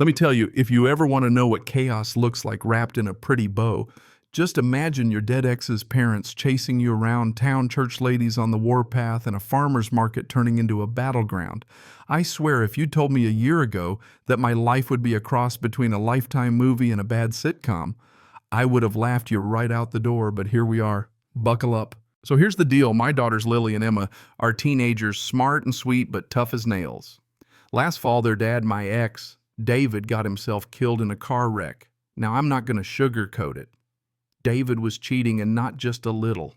Let me tell you, if you ever want to know what chaos looks like wrapped in a pretty bow, just imagine your dead ex's parents chasing you around, town church ladies on the warpath, and a farmer's market turning into a battleground. I swear, if you told me a year ago that my life would be a cross between a Lifetime movie and a bad sitcom, I would have laughed you right out the door, but here we are. Buckle up. So here's the deal. My daughters Lily and Emma are teenagers, smart and sweet, but tough as nails. Last fall, their dad, my ex, David, got himself killed in a car wreck. Now, I'm not going to sugarcoat it. David was cheating, and not just a little.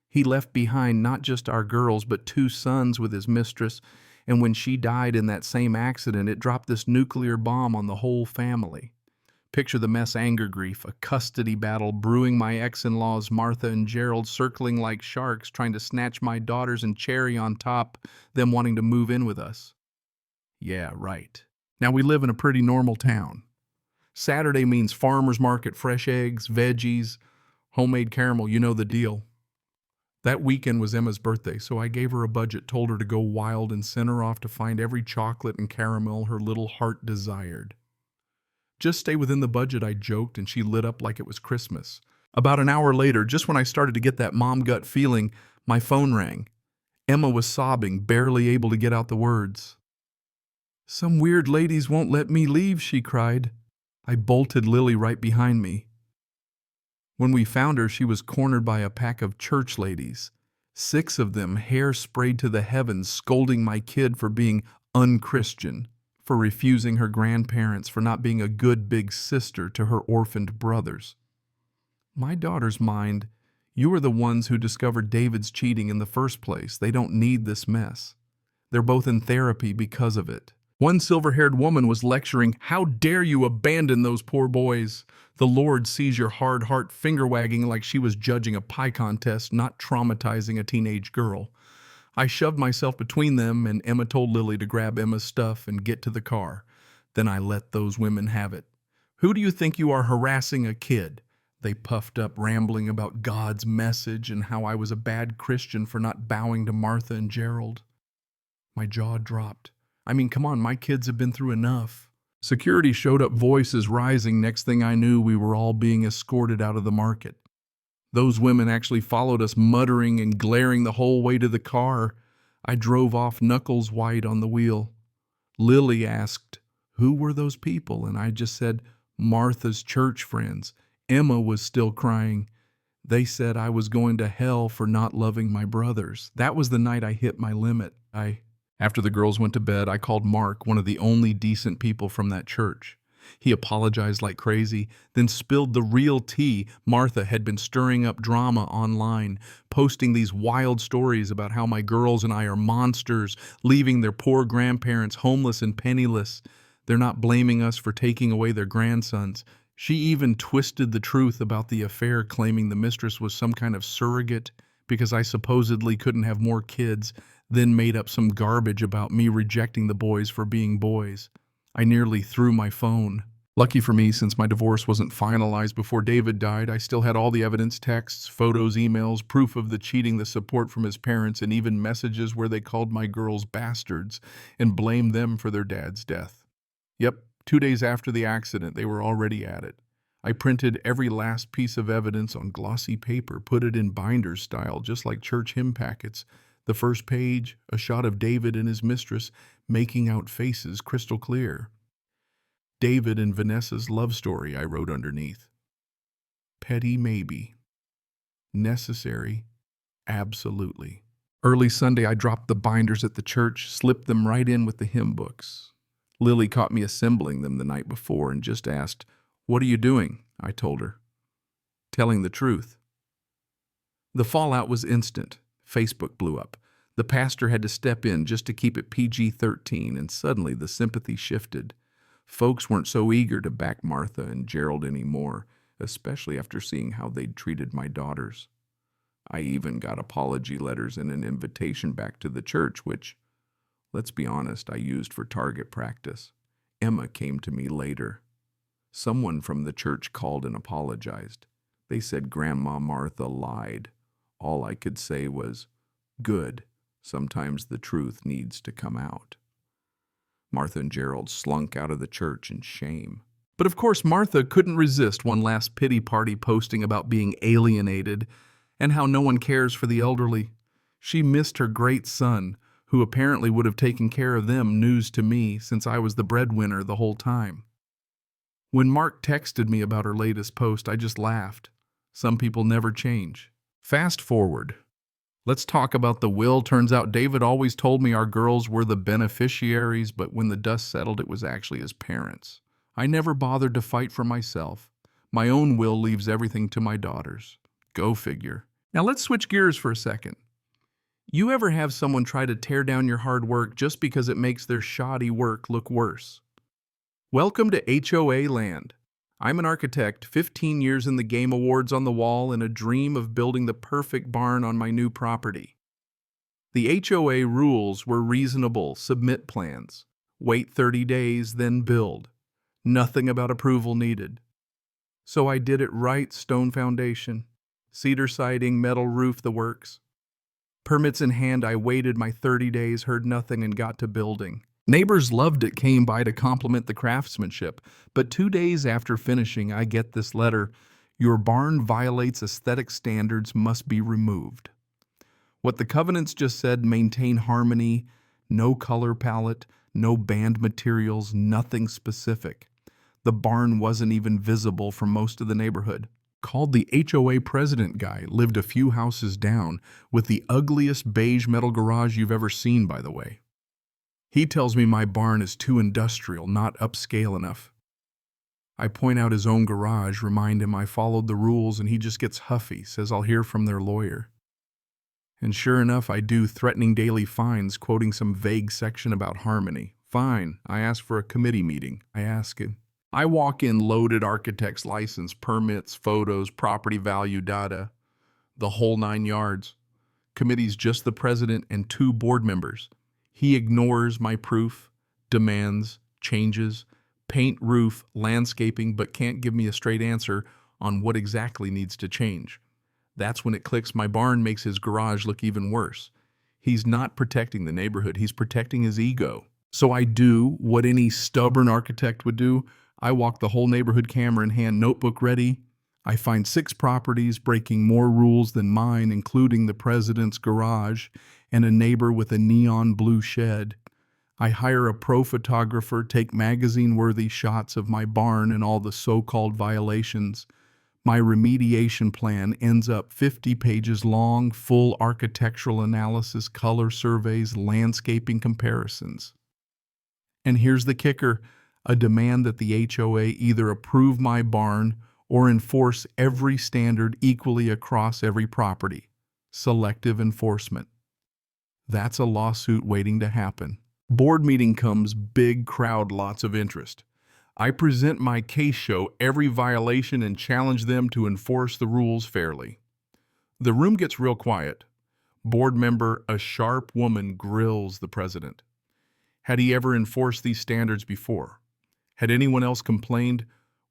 He left behind not just our girls, but 2 sons with his mistress, and when she died in that same accident, it dropped this nuclear bomb on the whole family. Picture the mess, anger, grief, a custody battle brewing, my ex-in-laws Martha and Gerald circling like sharks, trying to snatch my daughters, and cherry on top, them wanting to move in with us. Yeah, right. Now, we live in a pretty normal town. Saturday means farmer's market, fresh eggs, veggies, homemade caramel, you know the deal. That weekend was Emma's birthday, so I gave her a budget, told her to go wild and sent her off to find every chocolate and caramel her little heart desired. Just stay within the budget, I joked, and she lit up like it was Christmas. About an hour later, just when I started to get that mom gut feeling, my phone rang. Emma was sobbing, barely able to get out the words. "Some weird ladies won't let me leave," she cried. I bolted Lily right behind me. When we found her, she was cornered by a pack of church ladies. 6 of them, hair sprayed to the heavens, scolding my kid for being unchristian, for refusing her grandparents, for not being a good big sister to her orphaned brothers. My daughter's mind, you are the ones who discovered David's cheating in the first place. They don't need this mess. They're both in therapy because of it. One silver-haired woman was lecturing, "How dare you abandon those poor boys? The Lord sees your hard heart," finger-wagging like she was judging a pie contest, not traumatizing a teenage girl. I shoved myself between them, and Emma told Lily to grab Emma's stuff and get to the car. Then I let those women have it. "Who do you think you are harassing a kid?" They puffed up, rambling about God's message and how I was a bad Christian for not bowing to Martha and Gerald. My jaw dropped. I mean, come on, my kids have been through enough. Security showed up, voices rising. Next thing I knew, we were all being escorted out of the market. Those women actually followed us, muttering and glaring the whole way to the car. I drove off, knuckles white on the wheel. Lily asked, "Who were those people?" And I just said, "Martha's church friends." Emma was still crying. They said I was going to hell for not loving my brothers. That was the night I hit my limit. After the girls went to bed, I called Mark, one of the only decent people from that church. He apologized like crazy, then spilled the real tea. Martha had been stirring up drama online, posting these wild stories about how my girls and I are monsters, leaving their poor grandparents homeless and penniless. They're not blaming us for taking away their grandsons. She even twisted the truth about the affair, claiming the mistress was some kind of surrogate because I supposedly couldn't have more kids, then made up some garbage about me rejecting the boys for being boys. I nearly threw my phone. Lucky for me, since my divorce wasn't finalized before David died, I still had all the evidence, texts, photos, emails, proof of the cheating, the support from his parents, and even messages where they called my girls bastards and blamed them for their dad's death. Yep, 2 days after the accident, they were already at it. I printed every last piece of evidence on glossy paper, put it in binder style, just like church hymn packets. The first page, a shot of David and his mistress making out faces crystal clear. David and Vanessa's love story, I wrote underneath. Petty, maybe. Necessary, absolutely. Early Sunday, I dropped the binders at the church, slipped them right in with the hymn books. Lily caught me assembling them the night before and just asked, "What are you doing?" I told her. "Telling the truth." The fallout was instant. Facebook blew up. The pastor had to step in just to keep it PG-13, and suddenly the sympathy shifted. Folks weren't so eager to back Martha and Gerald anymore, especially after seeing how they'd treated my daughters. I even got apology letters and an invitation back to the church, which, let's be honest, I used for target practice. Emma came to me later. Someone from the church called and apologized. They said Grandma Martha lied. All I could say was, "Good. Sometimes the truth needs to come out." Martha and Gerald slunk out of the church in shame. But of course, Martha couldn't resist one last pity party posting about being alienated and how no one cares for the elderly. She missed her great son, who apparently would have taken care of them, news to me, since I was the breadwinner the whole time. When Mark texted me about her latest post, I just laughed. Some people never change. Fast forward. Let's talk about the will. Turns out David always told me our girls were the beneficiaries, but when the dust settled, it was actually his parents. I never bothered to fight for myself. My own will leaves everything to my daughters. Go figure. Now let's switch gears for a second. You ever have someone try to tear down your hard work just because it makes their shoddy work look worse? Welcome to HOA land. I'm an architect, 15 years in the game, awards on the wall, and a dream of building the perfect barn on my new property. The HOA rules were reasonable: submit plans, wait 30 days, then build. Nothing about approval needed. So I did it right: stone foundation, cedar siding, metal roof, the works. Permits in hand, I waited my 30 days, heard nothing, and got to building. Neighbors loved it, came by to compliment the craftsmanship. But 2 days after finishing, I get this letter: your barn violates aesthetic standards, must be removed. What the covenants just said: maintain harmony, no color palette, no band materials, nothing specific. The barn wasn't even visible from most of the neighborhood. Called the HOA president guy, lived a few houses down, with the ugliest beige metal garage you've ever seen, by the way. He tells me my barn is too industrial, not upscale enough. I point out his own garage, remind him I followed the rules, and he just gets huffy, says I'll hear from their lawyer. And sure enough, I do, threatening daily fines, quoting some vague section about harmony. Fine, I ask for a committee meeting. I walk in, loaded: architect's license, permits, photos, property value data, the whole 9 yards. Committee's just the president and 2 board members. He ignores my proof, demands changes, paint, roof, landscaping, but can't give me a straight answer on what exactly needs to change. That's when it clicks: my barn makes his garage look even worse. He's not protecting the neighborhood, he's protecting his ego. So I do what any stubborn architect would do. I walk the whole neighborhood, camera in hand, notebook ready. I find 6 properties breaking more rules than mine, including the president's garage and a neighbor with a neon blue shed. I hire a pro photographer, take magazine-worthy shots of my barn and all the so-called violations. My remediation plan ends up 50 pages long, full architectural analysis, color surveys, landscaping comparisons. And here's the kicker: a demand that the HOA either approve my barn or enforce every standard equally across every property. Selective enforcement. That's a lawsuit waiting to happen. Board meeting comes, big crowd, lots of interest. I present my case, show every violation, and challenge them to enforce the rules fairly. The room gets real quiet. Board member, a sharp woman, grills the president. Had he ever enforced these standards before? Had anyone else complained?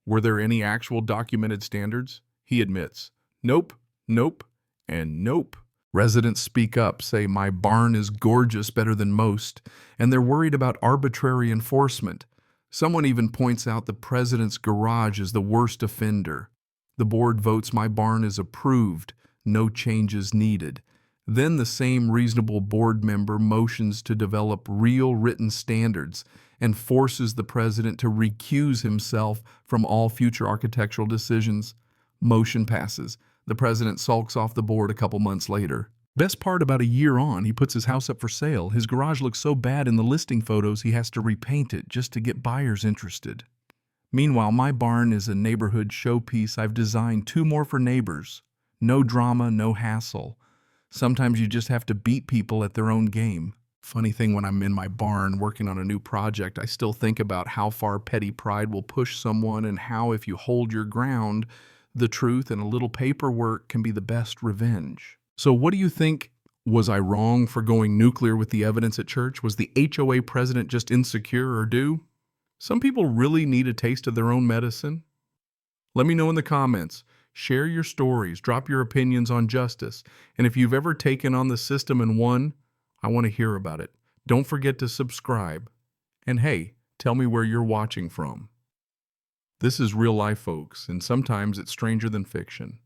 Were there any actual documented standards? He admits, nope, nope, and nope. Residents speak up, say my barn is gorgeous, better than most, and they're worried about arbitrary enforcement. Someone even points out the president's garage is the worst offender. The board votes my barn is approved, no changes needed. Then the same reasonable board member motions to develop real written standards and forces the president to recuse himself from all future architectural decisions. Motion passes. The president sulks off the board a couple months later. Best part, about a year on, he puts his house up for sale. His garage looks so bad in the listing photos he has to repaint it just to get buyers interested. Meanwhile, my barn is a neighborhood showpiece. I've designed 2 more for neighbors. No drama, no hassle. Sometimes you just have to beat people at their own game. Funny thing, when I'm in my barn working on a new project, I still think about how far petty pride will push someone, and how, if you hold your ground, the truth and a little paperwork can be the best revenge. So what do you think? Was I wrong for going nuclear with the evidence at church? Was the HOA president just insecure, or do some people really need a taste of their own medicine? Let me know in the comments. Share your stories, drop your opinions on justice, and if you've ever taken on the system and won, I want to hear about it. Don't forget to subscribe And hey, tell me where you're watching from. This is real life, folks, and sometimes it's stranger than fiction.